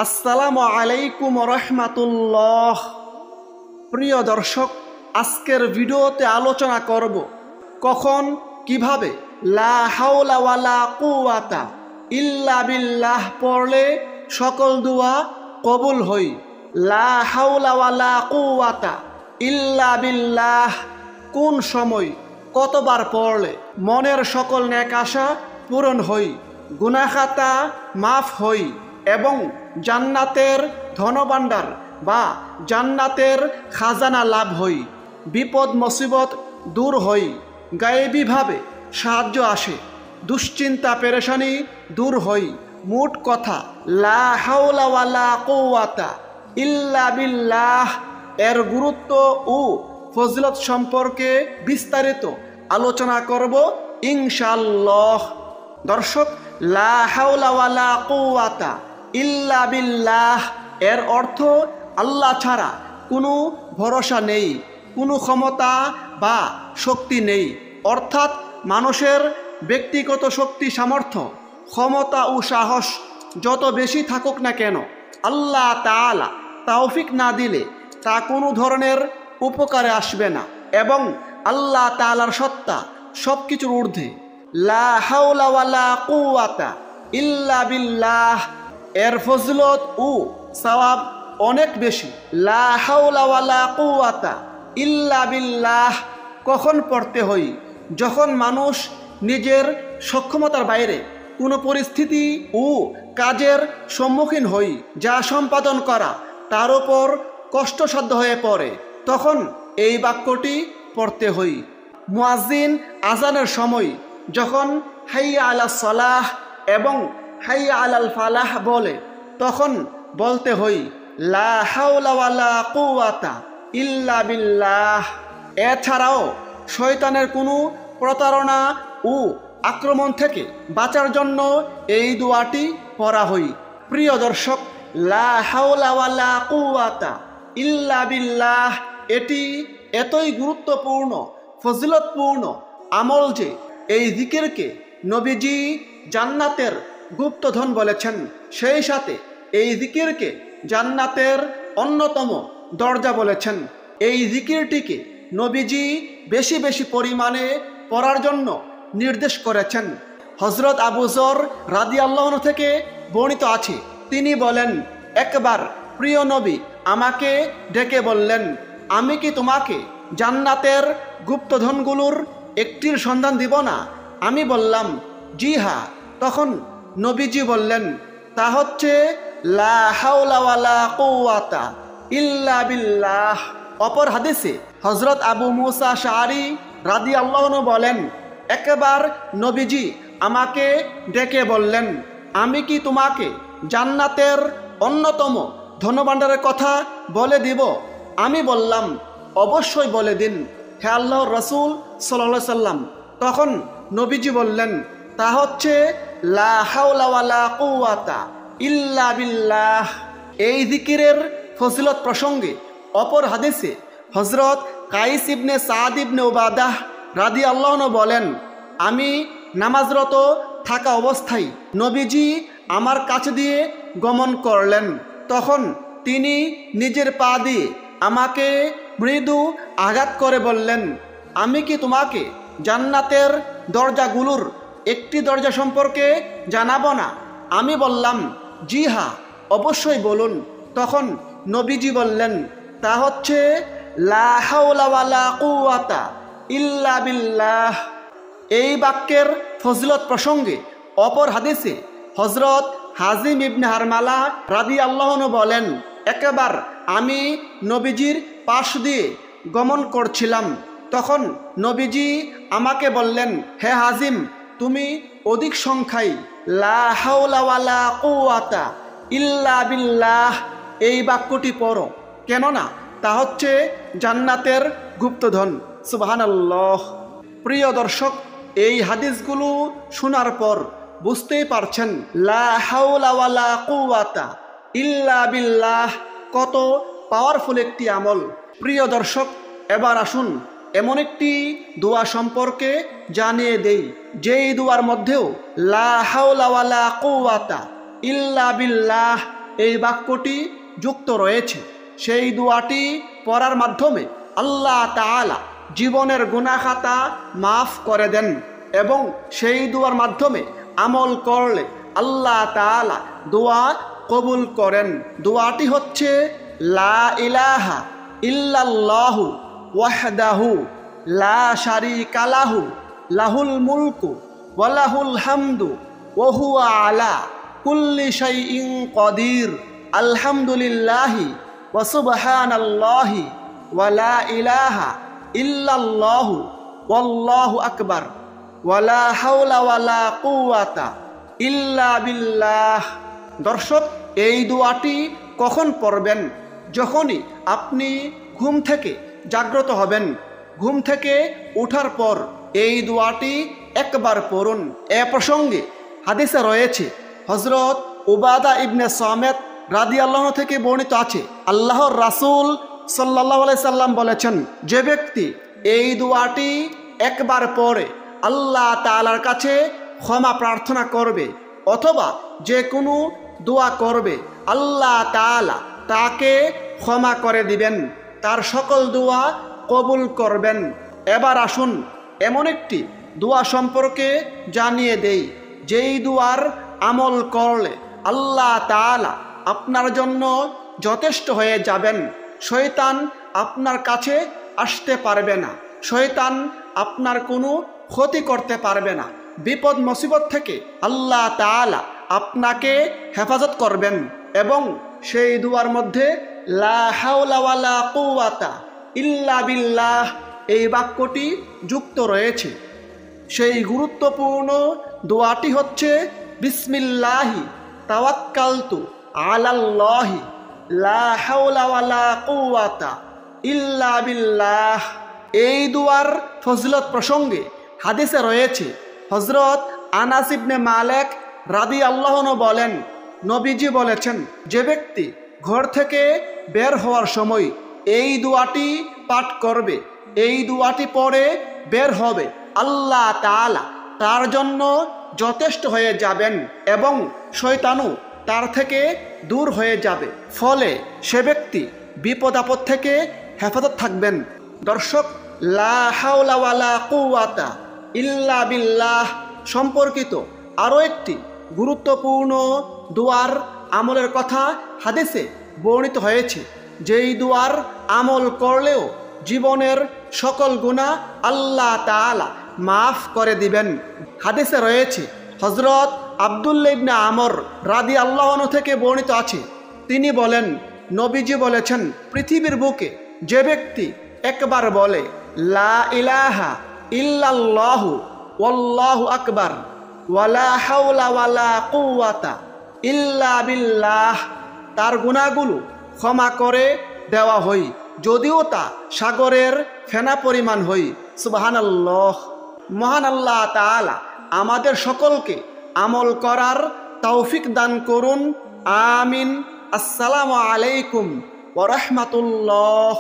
আসসালামু আলাইকুম রহমাতুল্লাহ। প্রিয় দর্শক, আজকের ভিডিওতে আলোচনা করব কখন কিভাবে লা হাওলা ওয়ালা কুওয়াতা ইল্লা বিল্লাহ পড়লে সকল দোয়া কবুল হয়। লা হাওলা ওয়ালা কুওয়াতা ইল্লা বিল্লাহ কোন সময় কতবার পড়লে মনের সকল নেক আশা পূরণ হয়, গুনাহ খাতা মাফ হয় এবং জান্নাতের ধনভাণ্ডার বা জান্নাতের খাজানা লাভ হই, বিপদ মুসিবত দূর হই, গায়েবীভাবে সাহায্য আসে, দুশ্চিন্তা পেরেশানি দূর হই। মোট কথা, লা হাওলা ওয়ালা কুওয়াতা ইল্লা বিল্লাহ এর গুরুত্ব ও ফজিলত সম্পর্কে বিস্তারিত আলোচনা করব ইনশাআল্লাহ। দর্শক, লা হাওলা ওয়ালা কুওয়াতা ইল্লা বিল্লাহ এর অর্থ আল্লাহ ছাড়া কোনো ভরসা নেই, কোনো ক্ষমতা বা শক্তি নেই। অর্থাৎ মানুষের ব্যক্তিগত শক্তি, সামর্থ্য, ক্ষমতা ও সাহস যত বেশি থাকুক না কেন, আল্লাহ তাআলা তৌফিক না দিলে তা কোনো ধরনের উপকারে আসবে না এবং আল্লাহ তাআলার সত্তা সব কিছুর ঊর্ধ্বে। লা হাওলা ওয়ালা কুওয়াতা ইল্লা বিল্লাহ এর ফজিলত ও সওয়াব অনেক বেশি। লা হাওলা ওয়ালা কুওয়াতা ইল্লা বিল্লাহ কখন পড়তে হয়? যখন মানুষ নিজের সক্ষমতার বাইরে কোনো পরিস্থিতি ও কাজের সম্মুখীন হই, যা সম্পাদন করা তার উপর কষ্টসাধ্য হয়ে পড়ে, তখন এই বাক্যটি পড়তে হয়। মুয়াজ্জিন আজানের সময় যখন হাইয়া আলাস সালাহ এবং হাইয়া আলাল ফালাহ বলে, তখন বলতে হই লা হাওলা ওয়ালা কুওয়াতা ইল্লা বিল্লাহ। এছাড়াও শয়তানের কোনো প্রতারণা ও আক্রমণ থেকে বাঁচার জন্য এই দোয়াটি পড়া হয়। প্রিয় দর্শক, লা হাওলা ওয়ালা কুওয়াতা ইল্লা বিল্লাহ এটি এতই গুরুত্বপূর্ণ, ফজিলতপূর্ণ আমল যে এই জিকিরকে নবীজি জান্নাতের গুপ্তধন বলেছেন। সেই সাথে এই জিকিরকে জান্নাতের অন্যতম দরজা বলেছেন। এই জিকিরটিকে নবীজি বেশি বেশি পরিমাণে পড়ার জন্য নির্দেশ করেছেন। হযরত আবু যর রাদিয়াল্লাহু আনহু থেকে বর্ণিত আছে, তিনি বলেন, একবার প্রিয় নবী আমাকে ডেকে বললেন, আমি কি তোমাকে জান্নাতের গুপ্তধনগুলোর একটির সন্ধান দিব না? আমি বললাম, জি হ্যাঁ। তখন নবীজি বললেন, তা হচ্ছে লা হাওলা ওয়ালা কুওয়াতা ইল্লা বিল্লাহ। অপর হাদিসে হযরত আবু মুসা আশআরী রাদিয়াল্লাহু আনহু বলেন, একবার নবীজি আমাকে ডেকে বললেন, আমি কি তোমাকে জান্নাতের অন্যতম ধনভাণ্ডারের কথা বলে দিব? আমি বললাম, অবশ্যই বলে দিন হে আল্লাহর রাসূল সাল্লাল্লাহু আলাইহি সাল্লাম। তখন নবীজি বললেন, তা হচ্ছে লা হাওলা ওয়ালা কুওয়াতা ইল্লা বিল্লাহ। এই জিকিরের ফজিলত প্রসঙ্গে অপর হাদিসে হযরত কাইস ইবনে সাদ ইবনে উবাদাহ রাদিয়াল্লাহু আনহু বলেন, আমি নামাজরত থাকা অবস্থায় নবীজি আমার কাছে দিয়ে গমন করলেন। তখন তিনি নিজের পা দিয়ে আমাকে মৃদু আঘাত করে বললেন, আমি কি তোমাকে জান্নাতের দরজাগুলোর একটি দরজা সম্পর্কে জানাবো না? আমি বললাম, জি হ্যাঁ, অবশ্যই বলুন। তখন নবীজি বললেন, তা হচ্ছে লা হাওলা ওয়ালা কুওয়াতা ইল্লা বিল্লাহ। এই বাক্যের ফজিলত প্রসঙ্গে অপর হাদিসে হযরত হাজিম ইবনে হারমালা রাদিয়াল্লাহু আনহু বলেন, একবার আমি নবীজির পাশ দিয়ে গমন করছিলাম। তখন নবীজি আমাকে বললেন, হে হাজিম, তুমি অধিক সংখ্যায় লা হাওলা ওয়ালা কুওয়াতা ইল্লা বিল্লাহ এই বাক্যটি পড়ো, কেননা তা হচ্ছে জান্নাতের গুপ্তধন। সুবহানাল্লাহ। প্রিয় দর্শক, এই হাদিসগুলো শোনার পর বুঝতেই পারছেন লা হাওলা ওয়ালা কুওয়াতা ইল্লা বিল্লাহ কত পাওয়ারফুল একটি আমল। প্রিয় দর্শক, এবার আসুন এমন একটি দোয়া সম্পর্কে জানিয়ে দেই, যেই দোয়ার মধ্যেও লা হাওলা ওয়ালা কুওয়াতা ইল্লা বিল্লাহ এই বাক্যটি যুক্ত রয়েছে। সেই দোয়াটি পড়ার মাধ্যমে আল্লাহ তাআলা জীবনের গুনাহ খাতা মাফ করে দেন এবং সেই দোয়ার মাধ্যমে আমল করলে আল্লাহ তাআলা দোয়া কবুল করেন। দোয়াটি হচ্ছে লা ইলাহা ইল্লাল্লাহু ওয়াহদাহু লা শারীকা লাহু লাহুল মুলকু ওয়া লাহুল হামদু ওয়া হুয়া আলা কুল্লি শাইইন কাদির আলহামদুলিল্লাহি ওয়া সুবহানাল্লাহি ওয়া লা ইলাহা ইল্লাল্লাহু ওয়াল্লাহু আকবার ওয়া লা হাওলা ওয়া লা কুওয়াতা ইল্লা বিল্লাহ। দর্শক, এই দোয়াটি কখন পড়বেন? যখনই আপনি ঘুম থেকে জাগ্রত হবেন, ঘুম থেকে ওঠার পর এই দোয়াটি একবার পড়ুন। এ প্রসঙ্গে হাদিসে রয়েছে, হযরত উবাদা ইবনে সামিত রাদিয়াল্লাহু আনহু থেকে বর্ণিত আছে, আল্লাহর রাসূল সাল্লাল্লাহু আলাইহি সাল্লাম বলেছেন, যে ব্যক্তি এই দোয়াটি একবার পড়ে আল্লাহ তাআলার কাছে ক্ষমা প্রার্থনা করবে অথবা যে কোনো দোয়া করবে, আল্লাহ তাআলা তাকে ক্ষমা করে দিবেন, তার সকল দোয়া কবুল করবেন। এবার আসুন এমন একটি দোয়া সম্পর্কে জানিয়ে দেই, যেই দোয়ার আমল করলে আল্লাহ তাআলা আপনার জন্য যথেষ্ট হয়ে যাবেন। শয়তান আপনার কাছে আসতে পারবে না, শয়তান আপনার কোনো ক্ষতি করতে পারবে না, বিপদ মুসিবত থেকে আল্লাহ তাআলা আপনাকে হেফাজত করবেন। এবং সেই দুয়ার মধ্যে লা হাওলা ওয়ালা কুওয়াতা ইল্লা বিল্লাহ এই বাক্যটি যুক্ত রয়েছে। সেই গুরুত্বপূর্ণ দোয়াটি হচ্ছে বিসমিল্লাহি তাওয়াক্কালতু আলাল্লাহি লা হাওলা ওয়ালা কুওয়াতা ইল্লা বিল্লাহ। এই দুয়ার ফজিলত প্রসঙ্গে হাদিসে রয়েছে, হযরত আনাস ইবনে মালিক রাদিয়াল্লাহু আনহু বলেন, নবীজি বলেছেন, যে ব্যক্তি ঘর থেকে বের হওয়ার সময় এই দোয়াটি পাঠ করবে, এই দোয়াটি পড়ে বের হবে, আল্লাহ তাআলা তার জন্য যথেষ্ট হয়ে যাবেন এবং শয়তানও তার থেকে দূর হয়ে যাবে। ফলে সে ব্যক্তি বিপদ আপদ থেকে হেফাজত থাকবেন। দর্শক, লা হাওলা ওয়ালা কুওয়াতা ইল্লা বিল্লাহ সম্পর্কিত আরও একটি গুরুত্বপূর্ণ দোয়ার আমলের কথা হাদিসে বর্ণিত হয়েছে, যেই দোয়ার আমল করলেও জীবনের সকল গুনাহ আল্লাহ তাআলা মাফ করে দিবেন। হাদিসে রয়েছে, হযরত আব্দুল্লাহ ইবনে আমর রাদিয়াল্লাহু আনহু থেকে বর্ণিত আছে, তিনি বলেন, নবীজি বলেছেন, পৃথিবীর বুকে যে ব্যক্তি একবার বলে লা ইলাহা ইল্লাল্লাহু ওয়াল্লাহু আকবার ওয়ালা হাওলা ওয়ালা কুওয়াতা ইল্লা বিল্লাহ, তার গুনাহগুলো ক্ষমা করে দেওয়া হয়, যদিও তা সাগরের ফেনা পরিমাণ হয়। সুবহানাল্লাহ। মহান আল্লাহ তাআলা আমাদের সকলকে আমল করার তৌফিক দান করুন। আমিন। আসসালামু আলাইকুম ওয়া রাহমাতুল্লাহ।